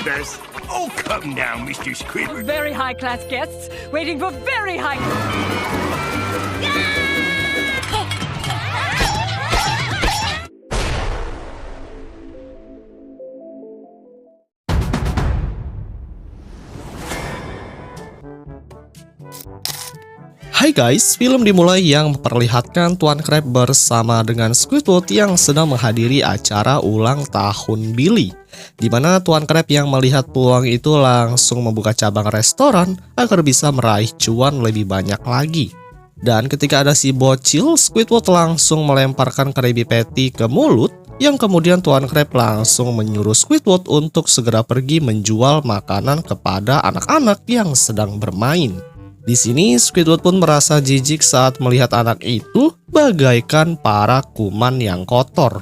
this. Oh, come now, Mr. Squidward. Very high-class guests waiting for very high... Hai guys, film dimulai yang memperlihatkan Tuan Crab bersama dengan Squidward yang sedang menghadiri acara ulang tahun Billy. Di mana Tuan Crab yang melihat peluang itu langsung membuka cabang restoran agar bisa meraih cuan lebih banyak lagi. Dan ketika ada si bocil, Squidward langsung melemparkan Krabby Patty ke mulut, yang kemudian Tuan Crab langsung menyuruh Squidward untuk segera pergi menjual makanan kepada anak-anak yang sedang bermain. Di sini Squidward pun merasa jijik saat melihat anak itu bagaikan para kuman yang kotor.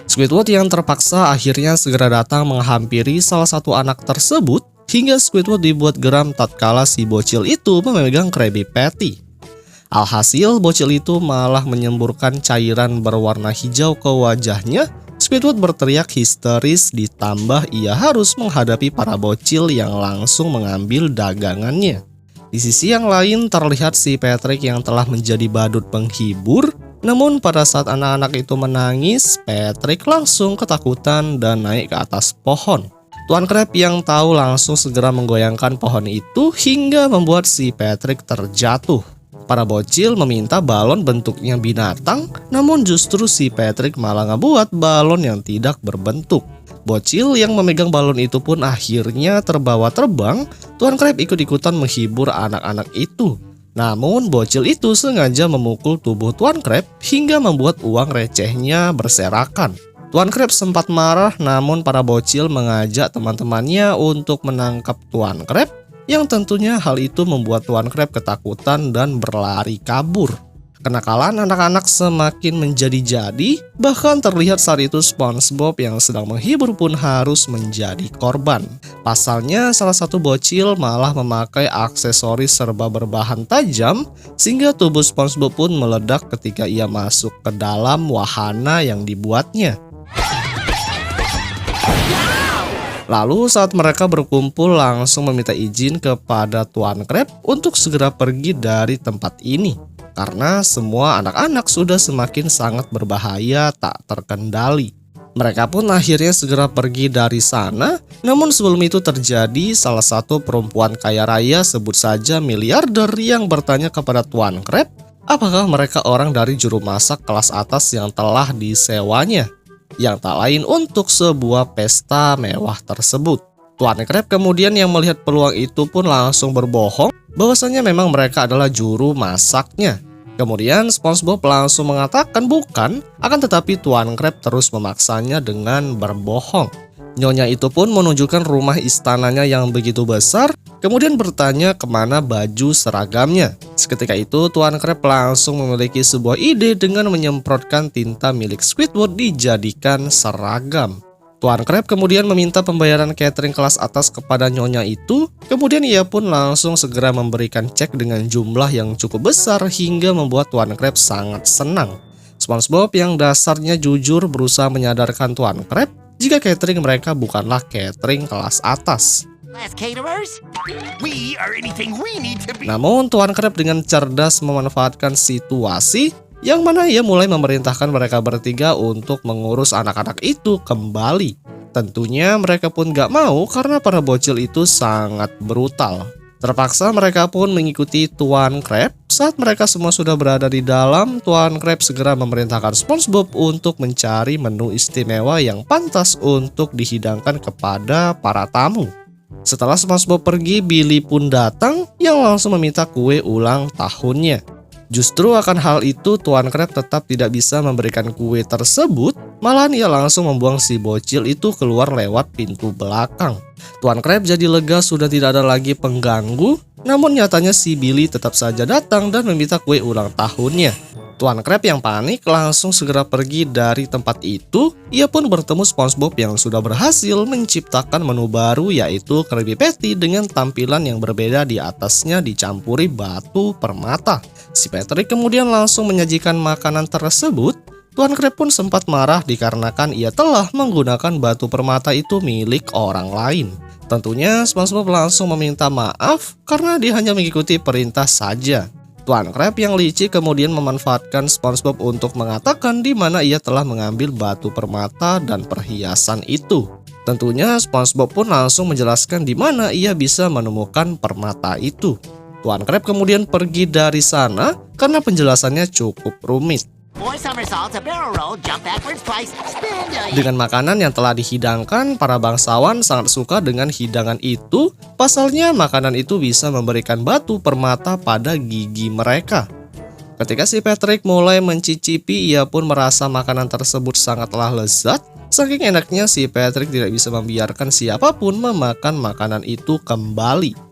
Squidward yang terpaksa akhirnya segera datang menghampiri salah satu anak tersebut hingga Squidward dibuat geram tatkala si bocil itu memegang Krabby Patty. Alhasil bocil itu malah menyemburkan cairan berwarna hijau ke wajahnya. Squidward berteriak histeris ditambah ia harus menghadapi para bocil yang langsung mengambil dagangannya. Di sisi yang lain terlihat si Patrick yang telah menjadi badut penghibur. Namun pada saat anak-anak itu menangis, Patrick langsung ketakutan dan naik ke atas pohon. Tuan Crab yang tahu langsung segera menggoyangkan pohon itu hingga membuat si Patrick terjatuh. Para bocil meminta balon bentuknya binatang, namun justru si Patrick malah ngebuat balon yang tidak berbentuk. Bocil yang memegang balon itu pun akhirnya terbawa terbang. Tuan Crab ikut-ikutan menghibur anak-anak itu. Namun bocil itu sengaja memukul tubuh Tuan Crab hingga membuat uang recehnya berserakan. Tuan Crab sempat marah, namun para bocil mengajak teman-temannya untuk menangkap Tuan Crab, yang tentunya hal itu membuat Tuan Crab ketakutan dan berlari kabur. Kenakalan anak-anak semakin menjadi-jadi, bahkan terlihat saat itu SpongeBob yang sedang menghibur pun harus menjadi korban. Pasalnya salah satu bocil malah memakai aksesoris serba berbahan tajam, sehingga tubuh SpongeBob pun meledak ketika ia masuk ke dalam wahana yang dibuatnya. Lalu saat mereka berkumpul langsung meminta izin kepada Tuan Crab untuk segera pergi dari tempat ini. Karena semua anak-anak sudah semakin sangat berbahaya tak terkendali. Mereka pun akhirnya segera pergi dari sana. Namun sebelum itu terjadi salah satu perempuan kaya raya, sebut saja miliarder, yang bertanya kepada Tuan Crab apakah mereka orang dari juru masak kelas atas yang telah disewanya, yang tak lain untuk sebuah pesta mewah tersebut. Tuan Crab kemudian yang melihat peluang itu pun langsung berbohong bahwasanya memang mereka adalah juru masaknya. Kemudian SpongeBob langsung mengatakan bukan, akan tetapi Tuan Crab terus memaksanya dengan berbohong. Nyonya itu pun menunjukkan rumah istananya yang begitu besar, kemudian bertanya kemana baju seragamnya. Seketika itu Tuan Crab langsung memiliki sebuah ide dengan menyemprotkan tinta milik Squidward dijadikan seragam. Tuan Crab kemudian meminta pembayaran catering kelas atas kepada nyonya itu, kemudian ia pun langsung segera memberikan cek dengan jumlah yang cukup besar hingga membuat Tuan Crab sangat senang. SpongeBob yang dasarnya jujur berusaha menyadarkan Tuan Crab jika catering mereka bukanlah catering kelas atas. Namun Tuan Crab dengan cerdas memanfaatkan situasi, yang mana ia mulai memerintahkan mereka bertiga untuk mengurus anak-anak itu kembali. Tentunya mereka pun gak mau karena para bocil itu sangat brutal. Terpaksa mereka pun mengikuti Tuan Crab. Saat mereka semua sudah berada di dalam, Tuan Crab segera memerintahkan SpongeBob untuk mencari menu istimewa yang pantas untuk dihidangkan kepada para tamu. Setelah SpongeBob pergi, Billy pun datang yang langsung meminta kue ulang tahunnya. Justru akan hal itu Tuan Crab tetap tidak bisa memberikan kue tersebut, malahan ia langsung membuang si bocil itu keluar lewat pintu belakang. Tuan Crab jadi lega sudah tidak ada lagi pengganggu, namun nyatanya si Billy tetap saja datang dan meminta kue ulang tahunnya. Tuan Crab yang panik langsung segera pergi dari tempat itu. Ia pun bertemu SpongeBob yang sudah berhasil menciptakan menu baru, yaitu Krabby Patty dengan tampilan yang berbeda, di atasnya dicampuri batu permata. Si Patrick kemudian langsung menyajikan makanan tersebut. Tuan Crab pun sempat marah dikarenakan ia telah menggunakan batu permata itu milik orang lain. Tentunya SpongeBob langsung meminta maaf karena dia hanya mengikuti perintah saja. Tuan Crab yang licik kemudian memanfaatkan SpongeBob untuk mengatakan di mana ia telah mengambil batu permata dan perhiasan itu. Tentunya SpongeBob pun langsung menjelaskan di mana ia bisa menemukan permata itu. Tuan Crab kemudian pergi dari sana karena penjelasannya cukup rumit. Dengan makanan yang telah dihidangkan, para bangsawan sangat suka dengan hidangan itu. Pasalnya makanan itu bisa memberikan batu permata pada gigi mereka. Ketika si Patrick mulai mencicipi, ia pun merasa makanan tersebut sangatlah lezat. Saking enaknya si Patrick tidak bisa membiarkan siapapun memakan makanan itu kembali.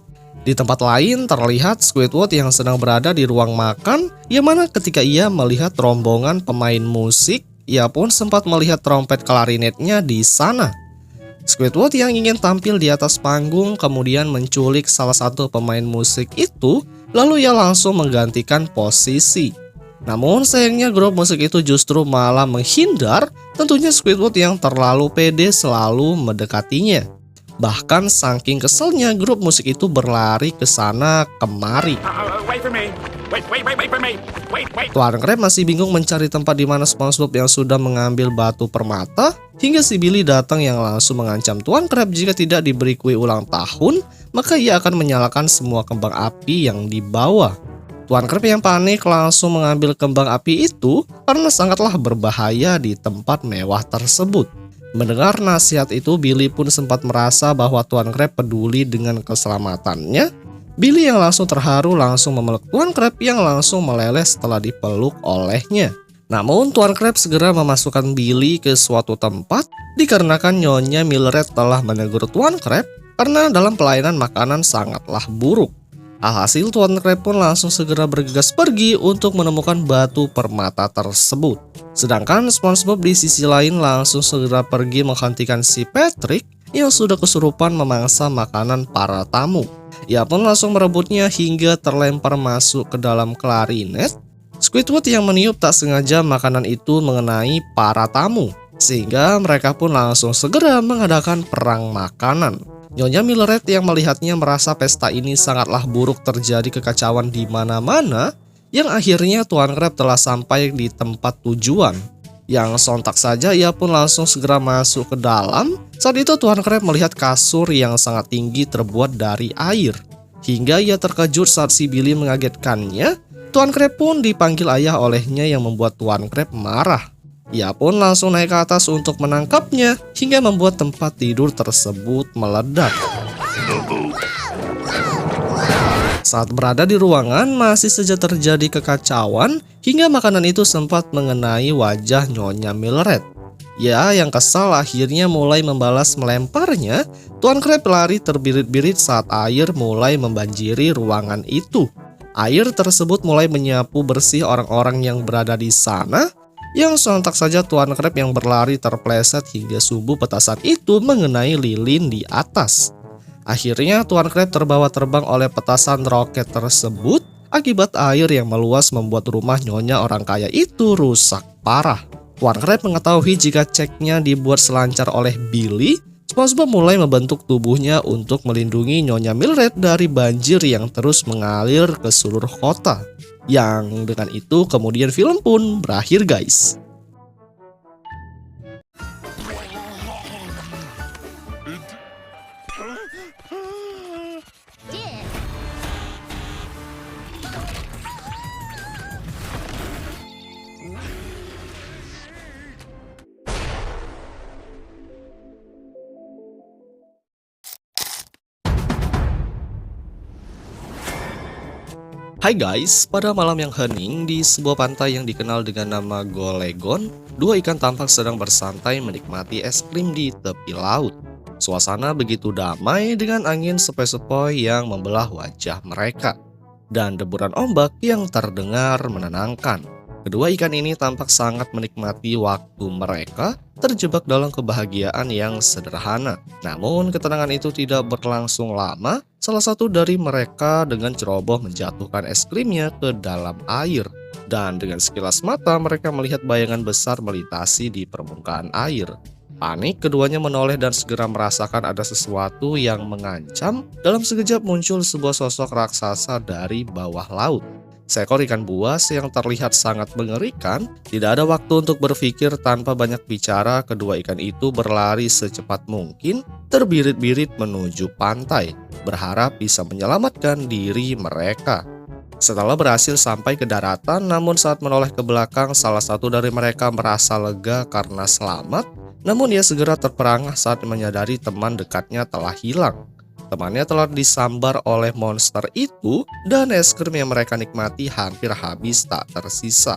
Di tempat lain terlihat Squidward yang sedang berada di ruang makan, yang mana ketika ia melihat rombongan pemain musik, ia pun sempat melihat trompet klarinetnya di sana. Squidward yang ingin tampil di atas panggung kemudian menculik salah satu pemain musik itu, lalu ia langsung menggantikan posisi. Namun sayangnya grup musik itu justru malah menghindar, tentunya Squidward yang terlalu pede selalu mendekatinya. Bahkan saking keselnya grup musik itu berlari ke sana kemari. Tuan Crab masih bingung mencari tempat di mana SpongeBob yang sudah mengambil batu permata, hingga si Billy datang yang langsung mengancam Tuan Crab jika tidak diberi kue ulang tahun, maka ia akan menyalakan semua kembang api yang dibawa. Tuan Crab yang panik langsung mengambil kembang api itu karena sangatlah berbahaya di tempat mewah tersebut. Mendengar nasihat itu, Billy pun sempat merasa bahwa Tuan Crab peduli dengan keselamatannya. Billy yang langsung terharu langsung memeluk Tuan Crab yang langsung meleleh setelah dipeluk olehnya. Namun Tuan Crab segera memasukkan Billy ke suatu tempat dikarenakan Nyonya Mildred telah menegur Tuan Crab karena dalam pelayanan makanan sangatlah buruk. Alhasil Tuan Crab pun langsung segera bergegas pergi untuk menemukan batu permata tersebut. Sedangkan SpongeBob di sisi lain langsung segera pergi menghentikan si Patrick yang sudah kesurupan memangsa makanan para tamu. Ia pun langsung merebutnya hingga terlempar masuk ke dalam klarinet. Squidward yang meniup tak sengaja makanan itu mengenai para tamu, sehingga mereka pun langsung segera mengadakan perang makanan. Nyonya Mildred yang melihatnya merasa pesta ini sangatlah buruk, terjadi kekacauan di mana-mana, yang akhirnya Tuan Crab telah sampai di tempat tujuan. Yang sontak saja ia pun langsung segera masuk ke dalam. Saat itu Tuan Crab melihat kasur yang sangat tinggi terbuat dari air. Hingga ia terkejut saat si Billy mengagetkannya. Tuan Crab pun dipanggil ayah olehnya yang membuat Tuan Crab marah. Ia pun langsung naik ke atas untuk menangkapnya hingga membuat tempat tidur tersebut meledak. Saat berada di ruangan masih saja terjadi kekacauan hingga makanan itu sempat mengenai wajah Nyonya Mildred. Ya, yang kesal akhirnya mulai membalas melemparnya. Tuan Crab lari terbirit-birit saat air mulai membanjiri ruangan itu. Air tersebut mulai menyapu bersih orang-orang yang berada di sana. Yang sontak saja Tuan Crab yang berlari terpleset hingga subuh petasan itu mengenai lilin di atas. Akhirnya Tuan Crab terbawa terbang oleh petasan roket tersebut. Akibat air yang meluas membuat rumah Nyonya orang kaya itu rusak parah. Tuan Crab mengetahui jika ceknya dibuat selancar oleh Billy. SpongeBob mulai membentuk tubuhnya untuk melindungi Nyonya Mildred dari banjir yang terus mengalir ke seluruh kota. Yang dengan itu kemudian film pun berakhir, guys. Hai guys, pada malam yang hening di sebuah pantai yang dikenal dengan nama Golegon, dua ikan tampak sedang bersantai menikmati es krim di tepi laut. Suasana begitu damai dengan angin sepoi-sepoi yang membelah wajah mereka, dan deburan ombak yang terdengar menenangkan. Kedua ikan ini tampak sangat menikmati waktu mereka terjebak dalam kebahagiaan yang sederhana. Namun ketenangan itu tidak berlangsung lama. Salah satu dari mereka dengan ceroboh menjatuhkan es krimnya ke dalam air. Dan dengan sekilas mata mereka melihat bayangan besar melintasi di permukaan air. Panik, keduanya menoleh dan segera merasakan ada sesuatu yang mengancam. Dalam sekejap muncul sebuah sosok raksasa dari bawah laut. Seekor ikan buas yang terlihat sangat mengerikan. Tidak ada waktu untuk berpikir, tanpa banyak bicara, kedua ikan itu berlari secepat mungkin, terbirit-birit menuju pantai, berharap bisa menyelamatkan diri mereka. Setelah berhasil sampai ke daratan, namun saat menoleh ke belakang, salah satu dari mereka merasa lega karena selamat. Namun ia segera terperangah saat menyadari teman dekatnya telah hilang. Temannya telah disambar oleh monster itu dan es krim yang mereka nikmati hampir habis tak tersisa.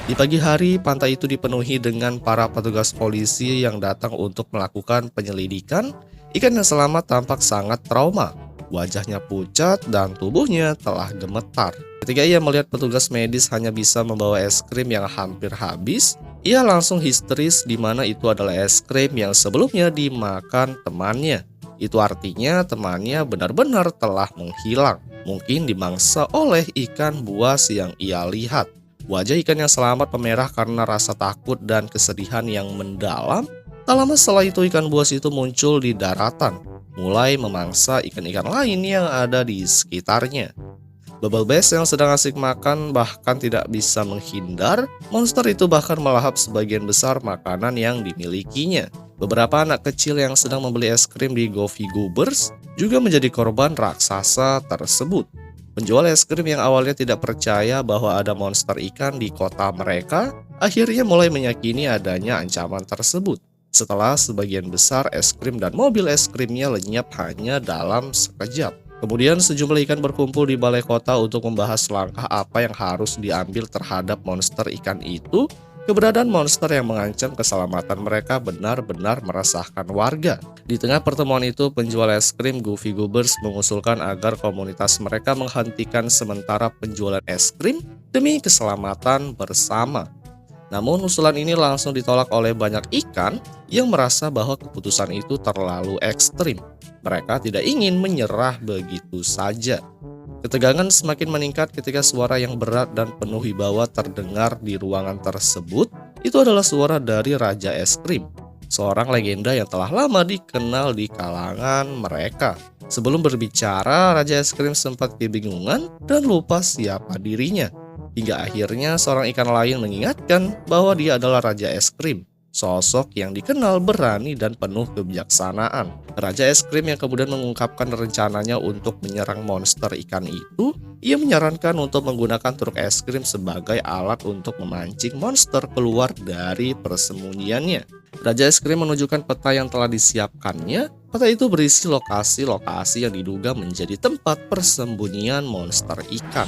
Di pagi hari, pantai itu dipenuhi dengan para petugas polisi yang datang untuk melakukan penyelidikan. Ikan yang selamat tampak sangat trauma. Wajahnya pucat dan tubuhnya telah gemetar. Ketika ia melihat petugas medis hanya bisa membawa es krim yang hampir habis, ia langsung histeris, di mana itu adalah es krim yang sebelumnya dimakan temannya. Itu artinya temannya benar-benar telah menghilang. Mungkin dimangsa oleh ikan buas yang ia lihat. Wajah ikan yang selamat memerah karena rasa takut dan kesedihan yang mendalam. Tak lama setelah itu ikan buas itu muncul di daratan, mulai memangsa ikan-ikan lain yang ada di sekitarnya. Bubble Bass yang sedang asik makan bahkan tidak bisa menghindar. Monster itu bahkan melahap sebagian besar makanan yang dimilikinya. Beberapa anak kecil yang sedang membeli es krim di Goofy Goobers juga menjadi korban raksasa tersebut. Penjual es krim yang awalnya tidak percaya bahwa ada monster ikan di kota mereka, akhirnya mulai meyakini adanya ancaman tersebut. Setelah sebagian besar es krim dan mobil es krimnya lenyap hanya dalam sekejap. Kemudian sejumlah ikan berkumpul di balai kota untuk membahas langkah apa yang harus diambil terhadap monster ikan itu. Keberadaan monster yang mengancam keselamatan mereka benar-benar meresahkan warga. Di tengah pertemuan itu, penjual es krim Goofy Goobers mengusulkan agar komunitas mereka menghentikan sementara penjualan es krim demi keselamatan bersama. Namun usulan ini langsung ditolak oleh banyak ikan yang merasa bahwa keputusan itu terlalu ekstrim. Mereka tidak ingin menyerah begitu saja. Ketegangan semakin meningkat ketika suara yang berat dan penuh wibawa terdengar di ruangan tersebut. Itu adalah suara dari Raja Es Krim, seorang legenda yang telah lama dikenal di kalangan mereka. Sebelum berbicara, Raja Es Krim sempat kebingungan dan lupa siapa dirinya. Hingga akhirnya seorang ikan lain mengingatkan bahwa dia adalah Raja Es Krim, sosok yang dikenal berani dan penuh kebijaksanaan. Raja Es Krim yang kemudian mengungkapkan rencananya untuk menyerang monster ikan itu. Ia menyarankan untuk menggunakan truk es krim sebagai alat untuk memancing monster keluar dari persembunyiannya. Raja Es Krim menunjukkan peta yang telah disiapkannya. Peta itu berisi lokasi-lokasi yang diduga menjadi tempat persembunyian monster ikan.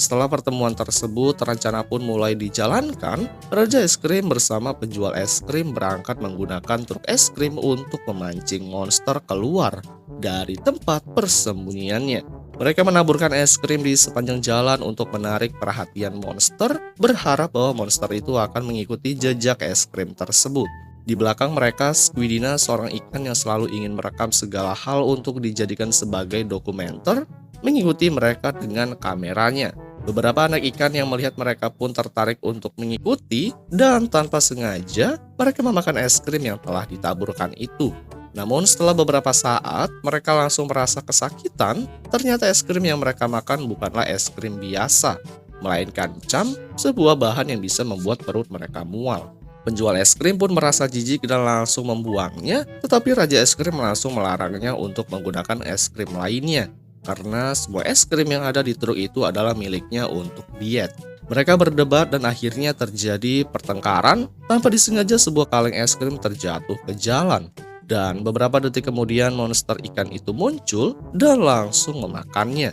Setelah pertemuan tersebut, rencana pun mulai dijalankan. Raja Es Krim bersama penjual es krim berangkat menggunakan truk es krim untuk memancing monster keluar dari tempat persembunyiannya. Mereka menaburkan es krim di sepanjang jalan untuk menarik perhatian monster, berharap bahwa monster itu akan mengikuti jejak es krim tersebut. Di belakang mereka, Squidina, seorang ikan yang selalu ingin merekam segala hal untuk dijadikan sebagai dokumenter, mengikuti mereka dengan kameranya. Beberapa anak ikan yang melihat mereka pun tertarik untuk mengikuti, dan tanpa sengaja mereka memakan es krim yang telah ditaburkan itu. Namun setelah beberapa saat mereka langsung merasa kesakitan. Ternyata es krim yang mereka makan bukanlah es krim biasa, melainkan cam, sebuah bahan yang bisa membuat perut mereka mual. Penjual es krim pun merasa jijik dan langsung membuangnya, tetapi Raja Es Krim langsung melarangnya untuk menggunakan es krim lainnya, karena semua es krim yang ada di truk itu adalah miliknya untuk diet. Mereka berdebat dan akhirnya terjadi pertengkaran. Tanpa disengaja sebuah kaleng es krim terjatuh ke jalan. Dan beberapa detik kemudian monster ikan itu muncul dan langsung memakannya.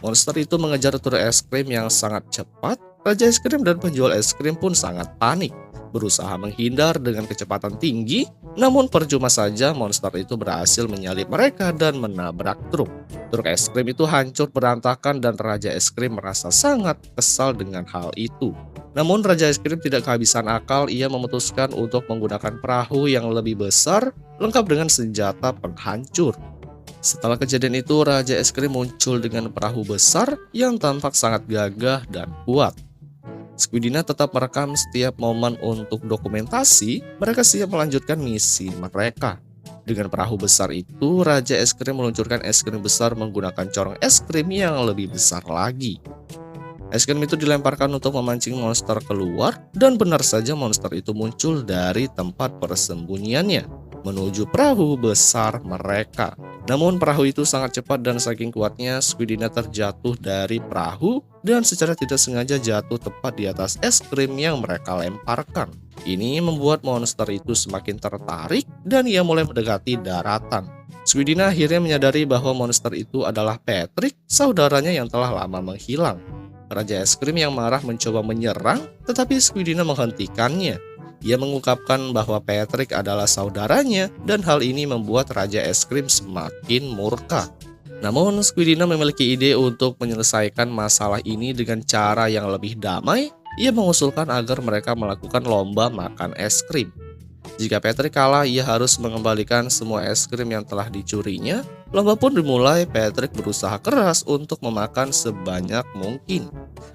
Monster itu mengejar truk es krim yang sangat cepat. Raja Es Krim dan penjual es krim pun sangat panik. berusaha menghindar dengan kecepatan tinggi, namun percuma saja monster itu berhasil menyalip mereka dan menabrak truk. Truk es krim itu hancur berantakan dan Raja Es Krim merasa sangat kesal dengan hal itu. Namun Raja Es Krim tidak kehabisan akal, ia memutuskan untuk menggunakan perahu yang lebih besar lengkap dengan senjata penghancur. Setelah kejadian itu, Raja Es Krim muncul dengan perahu besar yang tampak sangat gagah dan kuat. Squidina tetap merekam setiap momen untuk dokumentasi, mereka siap melanjutkan misi mereka. Dengan perahu besar itu, Raja Es Krim meluncurkan es krim besar menggunakan corong es krim yang lebih besar lagi. Es krim itu dilemparkan untuk memancing monster keluar, dan benar saja monster itu muncul dari tempat persembunyiannya, menuju perahu besar mereka. Namun perahu itu sangat cepat dan saking kuatnya Squidina terjatuh dari perahu dan secara tidak sengaja jatuh tepat di atas es krim yang mereka lemparkan. Ini membuat monster itu semakin tertarik dan ia mulai mendekati daratan. Squidina akhirnya menyadari bahwa monster itu adalah Patrick, saudaranya yang telah lama menghilang. Raja Es Krim yang marah mencoba menyerang, tetapi Squidina menghentikannya. Ia mengungkapkan bahwa Patrick adalah saudaranya dan hal ini membuat Raja Es Krim semakin murka. Namun Squidina memiliki ide untuk menyelesaikan masalah ini dengan cara yang lebih damai. Ia mengusulkan agar mereka melakukan lomba makan es krim. Jika Patrick kalah, ia harus mengembalikan semua es krim yang telah dicurinya. Lomba pun dimulai. Patrick berusaha keras untuk memakan sebanyak mungkin.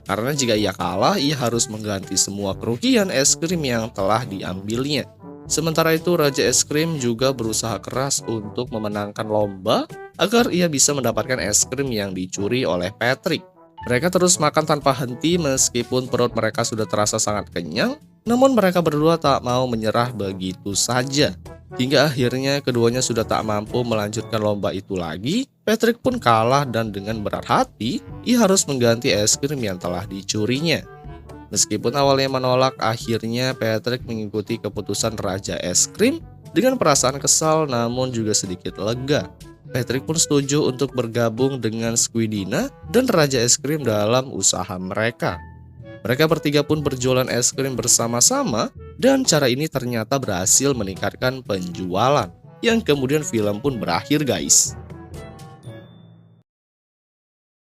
Karena jika ia kalah, ia harus mengganti semua kerugian es krim yang telah diambilnya. Sementara itu, Raja Es Krim juga berusaha keras untuk memenangkan lomba agar ia bisa mendapatkan es krim yang dicuri oleh Patrick. Mereka terus makan tanpa henti meskipun perut mereka sudah terasa sangat kenyang, namun mereka berdua tak mau menyerah begitu saja. Hingga akhirnya keduanya sudah tak mampu melanjutkan lomba itu lagi. Patrick pun kalah dan dengan berat hati, ia harus mengganti es krim yang telah dicurinya. Meskipun awalnya menolak, akhirnya Patrick mengikuti keputusan Raja Es Krim dengan perasaan kesal namun juga sedikit lega. Patrick pun setuju untuk bergabung dengan Squidina dan Raja Es Krim dalam usaha mereka. Mereka bertiga pun berjualan es krim bersama-sama dan cara ini ternyata berhasil meningkatkan penjualan. Yang kemudian film pun berakhir guys.